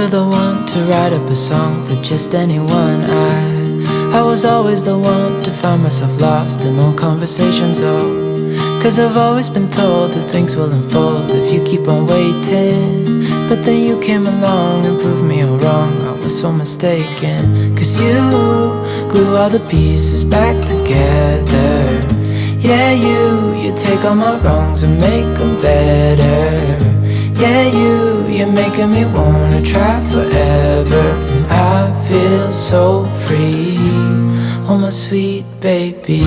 never the one to write up a song for just anyone. I was always the one to find myself lost in old conversations, oh. Cause I've always been told that things will unfold if you keep on waiting. But then you came along and proved me all wrong. I was so mistaken. Cause you glue all the pieces back together. Yeah, you take all my wrongs and make them better. Yeah, you're making me wanna try forever. And I feel so free, oh my sweet baby.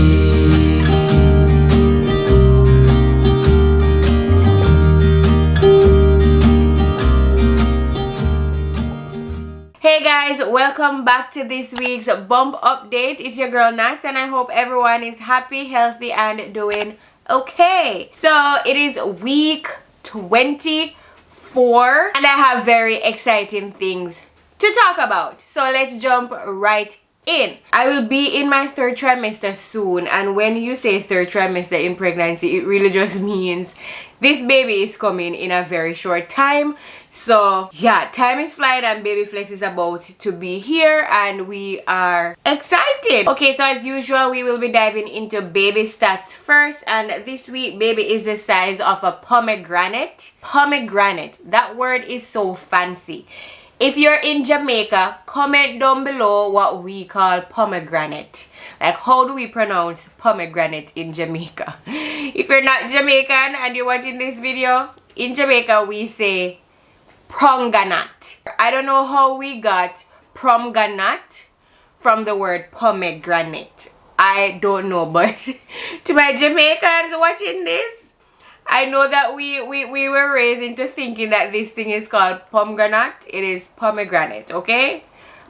Hey guys, welcome back to this week's bump update. It's your girl Nats and I hope everyone is happy, healthy and doing okay. So it is week 24 and I have very exciting things to talk about. So let's jump right in. I will be in my third trimester soon, and when you say third trimester in pregnancy, it really just means this baby is coming in a very short time. So yeah, time is flying and baby flex is about to be here and we are excited. Okay, so as usual we will be diving into baby stats first, and this week baby is the size of a pomegranate. Pomegranate, that word is so fancy. If you're in Jamaica, comment down below what we call pomegranate. Like, how do we pronounce pomegranate in Jamaica? If you're not Jamaican and you're watching this video, in Jamaica we say pomegranate. I don't know how we got pomegranate from the word pomegranate. I don't know, but to my Jamaicans watching this, I know that we were raised into thinking that this thing is called pomegranate. It is pomegranate, okay?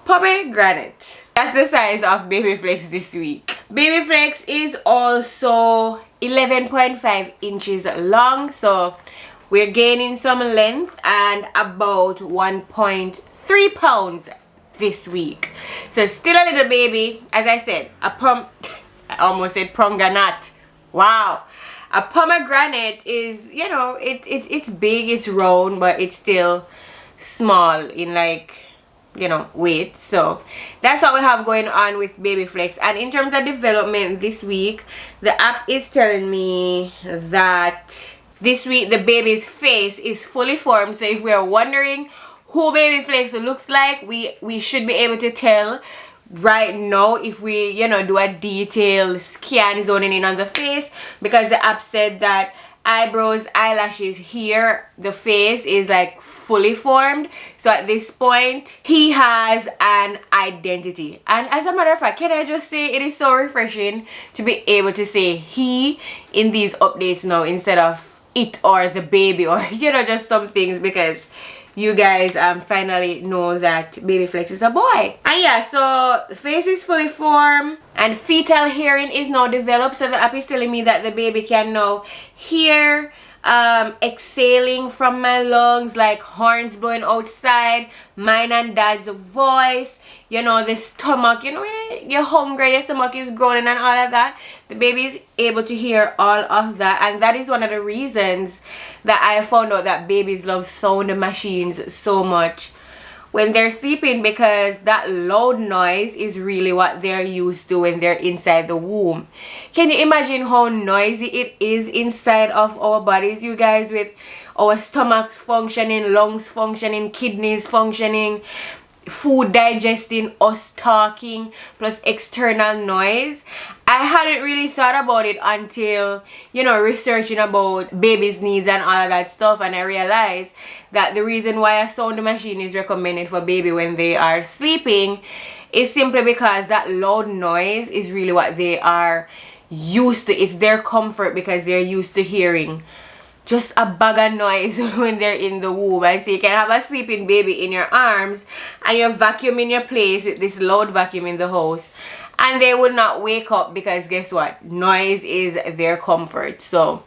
Pomegranate. That's the size of baby flex this week. Baby flex is also 11.5 inches long, so we're gaining some length and about 1.3 pounds this week. So still a little baby. As I said, I almost said pomegranate. Wow. A pomegranate is, you know, it's big, it's round, but it's still small in, like, you know, weight. So that's what we have going on with baby flex. And in terms of development this week, the app is telling me that this week the baby's face is fully formed. So if we are wondering who baby flex looks like, we should be able to tell right now if we, you know, do a detailed scan zoning in on the face, because the app said that eyebrows, eyelashes, here, the face is like fully formed. So at this point he has an identity. And as a matter of fact, can I just say it is so refreshing to be able to say he in these updates now instead of it or the baby, or, you know, just some things, because you guys finally know that baby flex is a boy. And yeah, so the face is fully formed and fetal hearing is now developed. So the app is telling me that the baby can now hear exhaling from my lungs, like horns blowing outside, mine and dad's voice, you know, the stomach, you know, when you're hungry, your stomach is growing and all of that. The baby is able to hear all of that, and that is one of the reasons that I found out that babies love sound machines so much when they're sleeping, because that loud noise is really what they're used to when they're inside the womb. Can you imagine how noisy it is inside of our bodies, you guys, with our stomachs functioning, lungs functioning, kidneys functioning, food digesting, us talking, plus external noise? I hadn't really thought about it until, you know, researching about babies' needs and all of that stuff, and I realized that the reason why a sound machine is recommended for baby when they are sleeping is simply because that loud noise is really what they are used to. It's their comfort, because they're used to hearing just a bag of noise when they're in the womb. And so you can have a sleeping baby in your arms and you're vacuuming your place with this loud vacuum in the house, and they would not wake up, because guess what? Noise is their comfort. So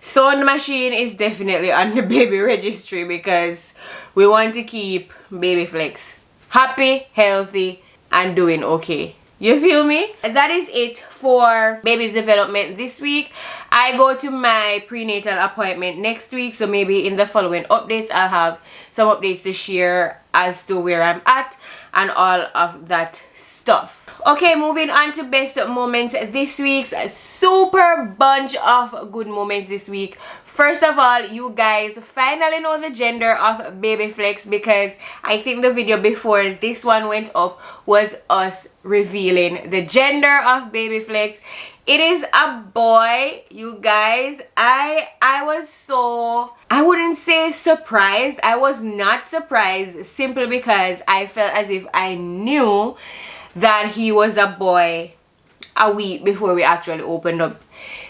sound machine is definitely on the baby registry, because we want to keep baby flex happy, healthy and doing okay. You feel me? That is it for baby's development this week. I go to my prenatal appointment next week, so maybe in the following updates I'll have some updates to share as to where I'm at and all of that stuff. Okay, moving on to best moments this week. Super bunch of good moments this week. First of all, you guys finally know the gender of Baby Flex, because I think the video before this one went up was us revealing the gender of Baby Flex. It is a boy, you guys. I was so, I wouldn't say surprised. I was not surprised, simply because I felt as if I knew that he was a boy a week before we actually opened up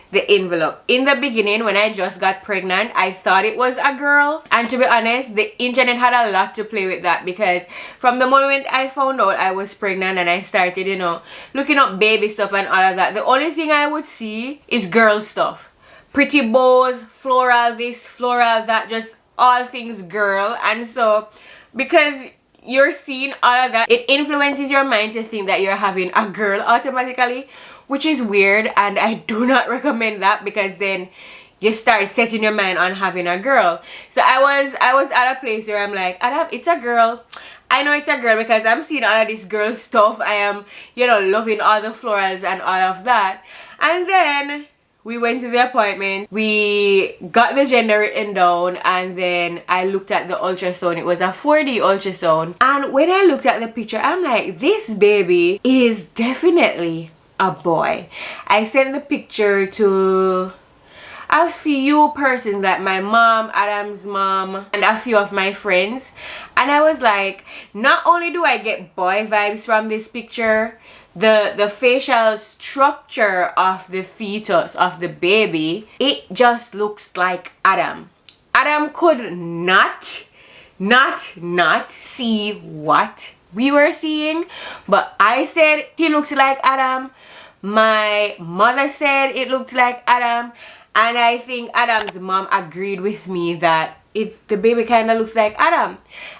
the envelope. In the beginning, when I just got pregnant, I thought it was a girl, and to be honest, the internet had a lot to play with that, because from the moment I found out I was pregnant and I started, you know, looking up baby stuff and all of that, the only thing I would see is girl stuff. Pretty bows, floral this, floral that, just all things girl. And so because you're seeing all of that, it influences your mind to think that you're having a girl automatically, which is weird, and I do not recommend that, because then you start setting your mind on having a girl. So I was at a place where I'm like, Adam, it's a girl. I know it's a girl because I'm seeing all of this girl stuff. I am, you know, loving all the florals and all of that. And then we went to the appointment, we got the gender written down, and then I looked at the ultrasound. It was a 4D ultrasound, and when I looked at the picture, I'm like, this baby is definitely a boy. I sent the picture to a few persons, like my mom, Adam's mom, and a few of my friends, and I was like, not only do I get boy vibes from this picture, the facial structure of the fetus, of the baby, it just looks like Adam. Adam could not see what we were seeing, but I said he looks like Adam. My mother said it looked like Adam, and I think Adam's mom agreed with me that the baby kind of looks like Adam.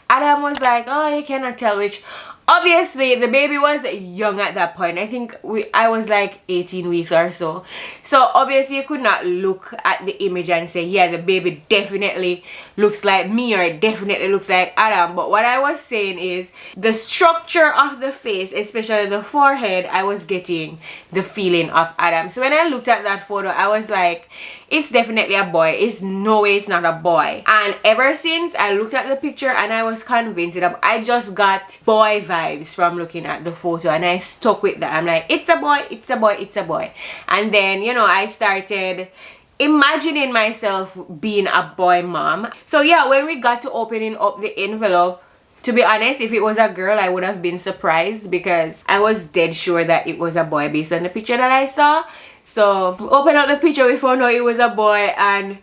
Adam was like, oh, you cannot tell which. Obviously, the baby was young at that point. I think I was like 18 weeks or so. So obviously you could not look at the image and say, yeah, the baby definitely looks like me, or it definitely looks like Adam. But what I was saying is the structure of the face, especially the forehead, I was getting the feeling of Adam. So when I looked at that photo, I was like, it's definitely a boy. It's no way it's not a boy. And ever since, I looked at the picture and I was convinced that I just got boy vibes from looking at the photo, and I stuck with that. I'm like, it's a boy, it's a boy, it's a boy. And then, you know, I started imagining myself being a boy mom. So yeah, when we got to opening up the envelope, to be honest, if it was a girl, I would have been surprised, because I was dead sure that it was a boy based on the picture that I saw. So we opened up the picture, we found out it was a boy, and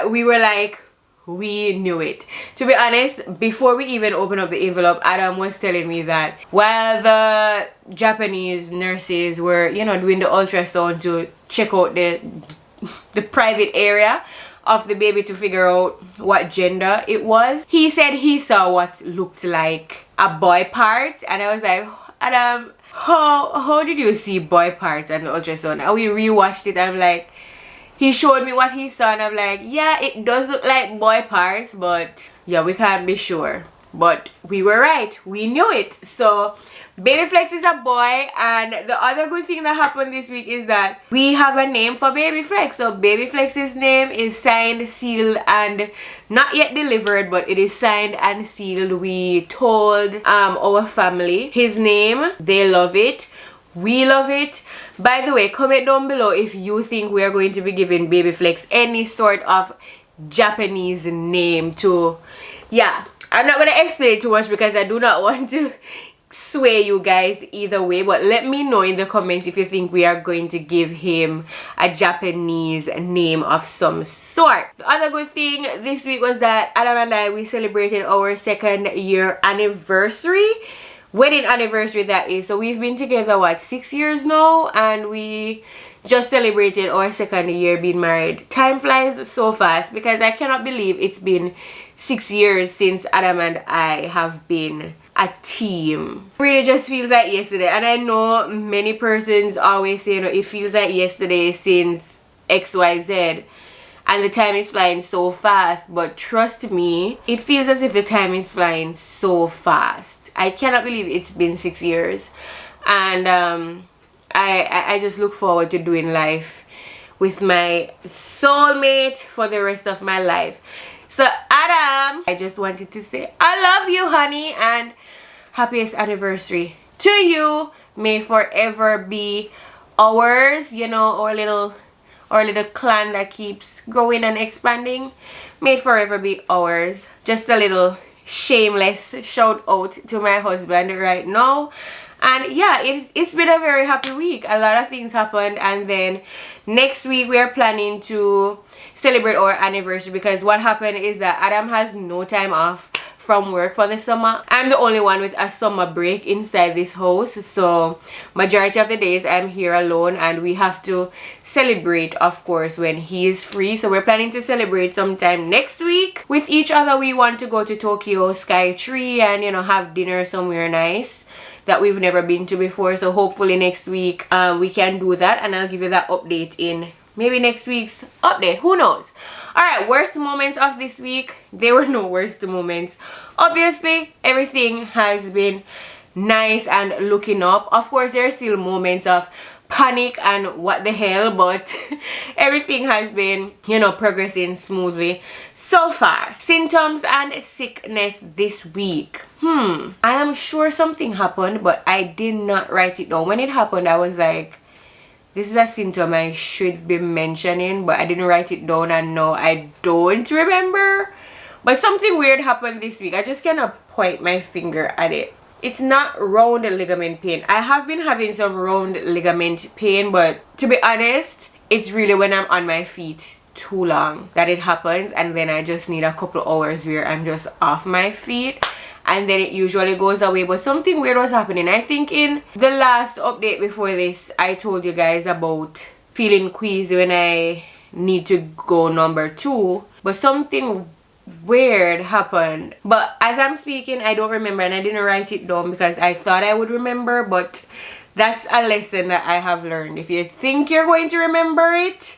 we were like, we knew it. To be honest, before we even opened up the envelope, Adam was telling me that while the Japanese nurses were, you know, doing the ultrasound to check out the private area of the baby to figure out what gender it was, he said he saw what looked like a boy part. And I was like, Adam, how did you see boy parts on the ultrasound? And we rewatched it, and I'm like, he showed me what he saw, and I'm like, yeah, it does look like boy parts, but yeah, we can't be sure. But we were right, we knew it. So Baby Flex is a boy. And the other good thing that happened this week is that we have a name for Baby Flex. So Baby Flex's name is signed, sealed, and not yet delivered, but it is signed and sealed. We told our family his name. They love it, we love it. By the way, comment down below if you think we are going to be giving Baby Flex any sort of Japanese name to. Yeah, I'm not going to explain too much because I do not want to sway you guys either way, but let me know in the comments if you think we are going to give him a Japanese name of some sort. The other good thing this week was that Adam and I, we celebrated our 2nd year anniversary, wedding anniversary that is. So we've been together, what, 6 years now, and we just celebrated our 2nd year being married. Time flies so fast, because I cannot believe it's been 6 years since Adam and I have been a team. Really just feels like yesterday, and I know many persons always say, you know, it feels like yesterday since XYZ, and the time is flying so fast. But trust me, it feels as if the time is flying so fast. I cannot believe it's been 6 years, and I just look forward to doing life with my soulmate for the rest of my life. So Adam, I just wanted to say I love you, honey, and happiest anniversary to you. May forever be ours, you know, our little clan that keeps growing and expanding. May it forever be ours. Just a little shameless shout out to my husband right now. And yeah, it's been a very happy week. A lot of things happened, and then next week we are planning to celebrate our anniversary, because what happened is that Adam has no time off from work for the summer. I'm the only one with a summer break inside this house, so majority of the days I'm here alone, and we have to celebrate, of course, when he is free. So we're planning to celebrate sometime next week with each other. We want to go to Tokyo Sky Tree and, you know, have dinner somewhere nice that we've never been to before. So hopefully next week we can do that, and I'll give you that update in maybe next week's update, who knows. All right, worst moments of this week. There were no worst moments. Obviously everything has been nice and looking up. Of course there are still moments of panic and what the hell, but everything has been, you know, progressing smoothly so far. Symptoms and sickness this week. I am sure something happened, but I did not write it down. When it happened, I was like, this is a symptom I should be mentioning, but I didn't write it down, and no, I don't remember. But something weird happened this week. I just cannot point my finger at it. It's not round ligament pain. I have been having some round ligament pain, but to be honest, it's really when I'm on my feet too long that it happens, and then I just need a couple hours where I'm just off my feet, and then it usually goes away. But something weird was happening. I think in the last update before this, I told you guys about feeling queasy when I need to go number 2, but something weird happened. But as I'm speaking, I don't remember, and I didn't write it down because I thought I would remember. But that's a lesson that I have learned. If you think you're going to remember it,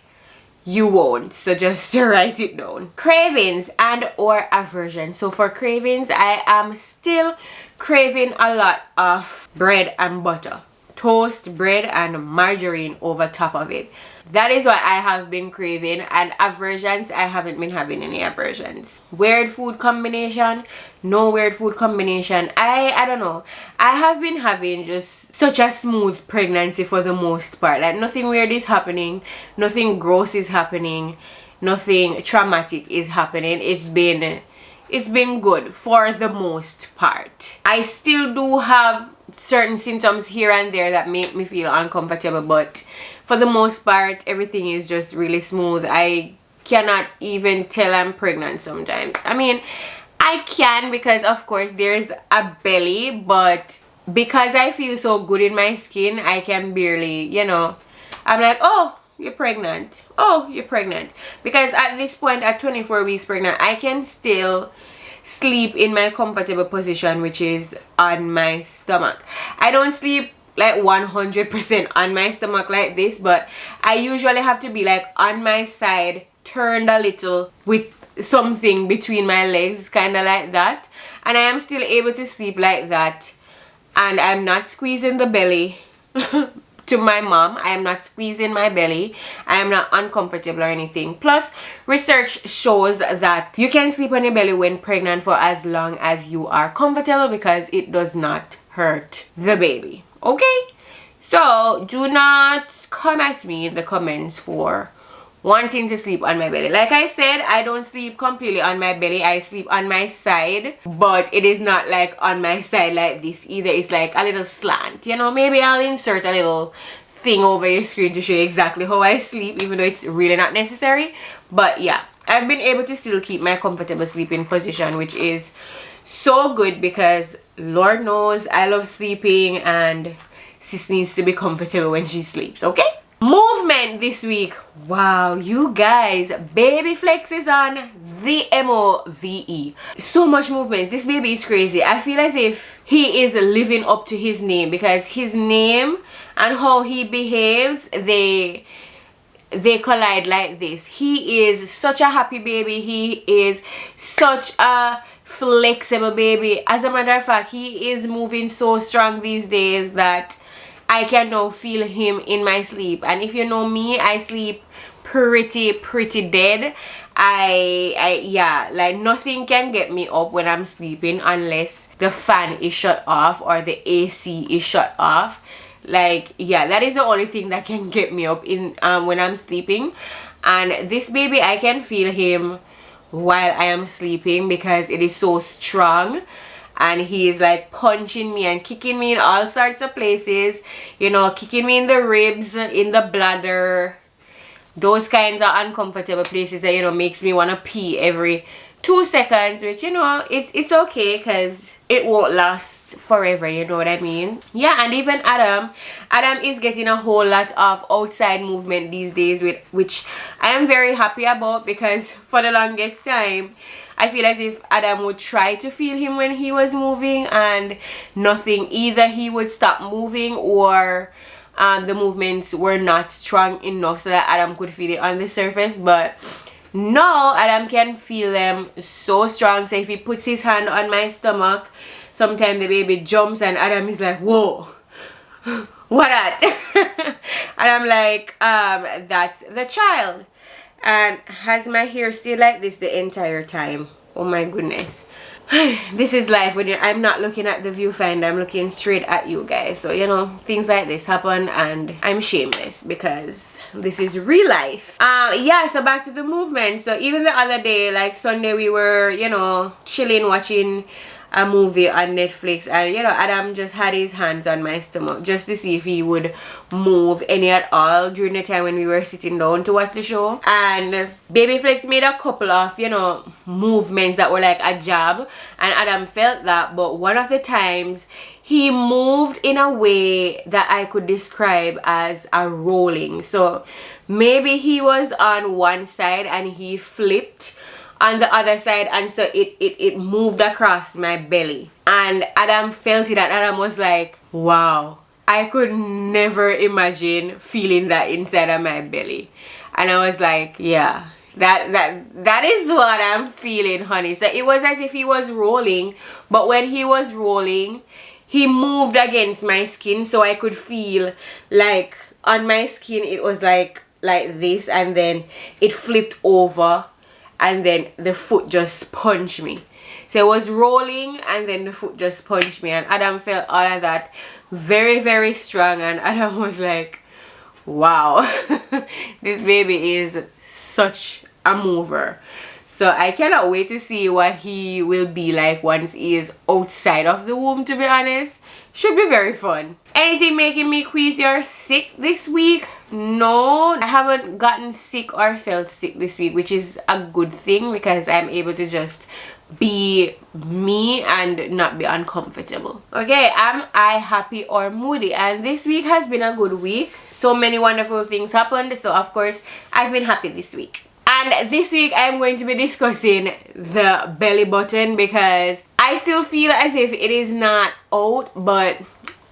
you won't. So just write it down. Cravings and or aversion. So for cravings, I am still craving a lot of bread and butter, toast, bread, and margarine over top of it. That is what I have been craving. And aversions, I haven't been having any aversions. Weird food combination, no weird food combination. I don't know. I have been having just such a smooth pregnancy for the most part. Like nothing weird is happening, nothing gross is happening, nothing traumatic is happening. It's been good for the most part. I still do have certain symptoms here and there that make me feel uncomfortable, but for the most part everything is just really smooth. I cannot even tell I'm pregnant sometimes. I mean, I can, because of course there's a belly, but because I feel so good in my skin, I can barely, you know, I'm like, oh, you're pregnant, oh, you're pregnant. Because at this point, at 24 weeks pregnant, I can still sleep in my comfortable position, which is on my stomach. I don't sleep like 100% on my stomach like this, but I usually have to be like on my side, turned a little with something between my legs, kind of like that, and I am still able to sleep like that, and I'm not squeezing the belly. To my mom, I am not squeezing my belly, I am not uncomfortable or anything. Plus research shows that you can sleep on your belly when pregnant for as long as you are comfortable, because it does not hurt the baby. Okay, so do not come at me in the comments for wanting to sleep on my belly. Like I said, I don't sleep completely on my belly. I sleep on my side, but it is not like on my side like this either. It's like a little slant, you know. Maybe I'll insert a little thing over your screen to show you exactly how I sleep, even though it's really not necessary. But yeah, I've been able to still keep my comfortable sleeping position, which is so good, because Lord knows I love sleeping and sis needs to be comfortable when she sleeps. Okay, movement movement this week. Wow, you guys, baby flex is on the MOVE. So much movements. This baby is crazy. I feel as if he is living up to his name, because his name and how he behaves, they collide like this. He is such a happy baby. He is such a flexible baby. As a matter of fact, he is moving so strong these days that I can now feel him in my sleep. And if you know me, I sleep pretty dead. Yeah, like nothing can get me up when I'm sleeping unless the fan is shut off or the AC is shut off. Like, yeah, that is the only thing that can get me up in when I'm sleeping. And this baby, I can feel him while I am sleeping because it is so strong. And he is like punching me and kicking me in all sorts of places, you know, kicking me in the ribs, in the bladder, those kinds of uncomfortable places that, you know, makes me want to pee every 2 seconds, which, you know, it's okay because it won't last forever, you know what I mean? Yeah. And even Adam is getting a whole lot of outside movement these days, which I am very happy about, because for the longest time I feel as if Adam would try to feel him when he was moving and nothing. Either he would stop moving or the movements were not strong enough so that Adam could feel it on the surface. But now Adam can feel them so strong. So if he puts his hand on my stomach, sometimes the baby jumps and Adam is like, whoa, what that? And I'm like, that's the child. And has my hair stayed like this the entire time? Oh my goodness. This is life when I'm not looking at the viewfinder, I'm looking straight at you guys. So, you know, things like this happen and I'm shameless because this is real life. Yeah, so back to the movement. So even the other day, like Sunday, we were, you know, chilling, watching a movie on Netflix, and you know, Adam just had his hands on my stomach just to see if he would move any at all during the time when we were sitting down to watch the show. And baby flex made a couple of, you know, movements that were like a jab, and Adam felt that. But one of the times he moved in a way that I could describe as a rolling. So maybe he was on one side and he flipped on the other side, and so it moved across my belly, and Adam felt it, and Adam was like, wow, I could never imagine feeling that inside of my belly. And I was like, yeah, that is what I'm feeling, honey. So it was as if he was rolling, but when he was rolling, he moved against my skin, so I could feel like on my skin it was like this, and then it flipped over, and then the foot just punched me. So it was rolling and then the foot just punched me, and Adam felt all of that very strong, and Adam was like, wow, this baby is such a mover. So I cannot wait to see what he will be like once he is outside of the womb, to be honest. Should be very fun. Anything making me queasy or sick this week? No, I haven't gotten sick or felt sick this week, which is a good thing because I'm able to just be me and not be uncomfortable. Okay, am I happy or moody? And this week has been a good week. So many wonderful things happened, so of course I've been happy this week. And this week I'm going to be discussing the belly button because I still feel as if it is not out, but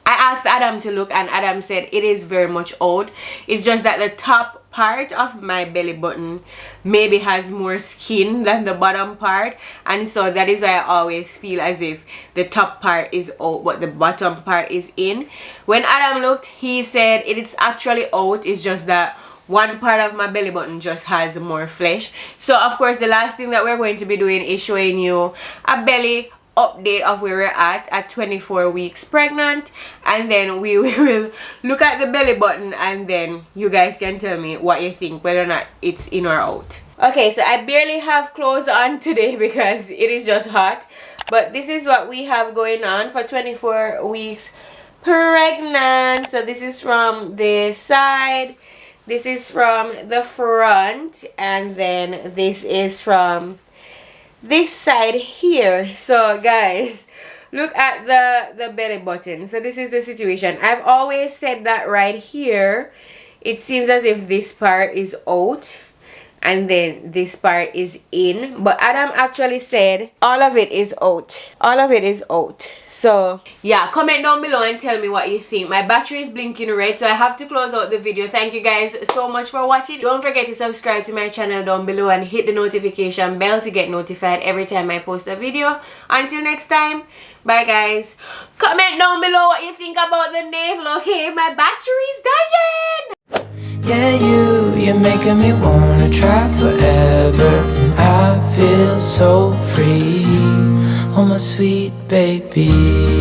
I asked Adam to look and Adam said it is very much out. It's just that the top part of my belly button maybe has more skin than the bottom part, and so that is why I always feel as if the top part is out but the bottom part is in. When Adam looked, he said it is actually out, it's just that one part of my belly button just has more flesh. So of course the last thing that we're going to be doing is showing you a belly update of where we're at 24 weeks pregnant, and then we will look at the belly button and then you guys can tell me what you think, whether or not it's in or out. Okay, so I barely have clothes on today because it is just hot, but this is what we have going on for 24 weeks pregnant. So this is from the side, this is from the front, and then this is from this side here. So guys, look at the belly button. So this is the situation. I've always said that right here it seems as if this part is out and then this part is in, but Adam actually said all of it is out. All of it is out. So yeah, comment down below and tell me what you think. My battery is blinking red, so I have to close out the video. Thank you guys so much for watching. Don't forget to subscribe to my channel down below and hit the notification bell to get notified every time I post a video. Until next time, bye guys. Comment down below what you think about the navel, okay? My battery's dying. Yeah, you're making me wanna try forever. And I feel so free, oh my sweet baby.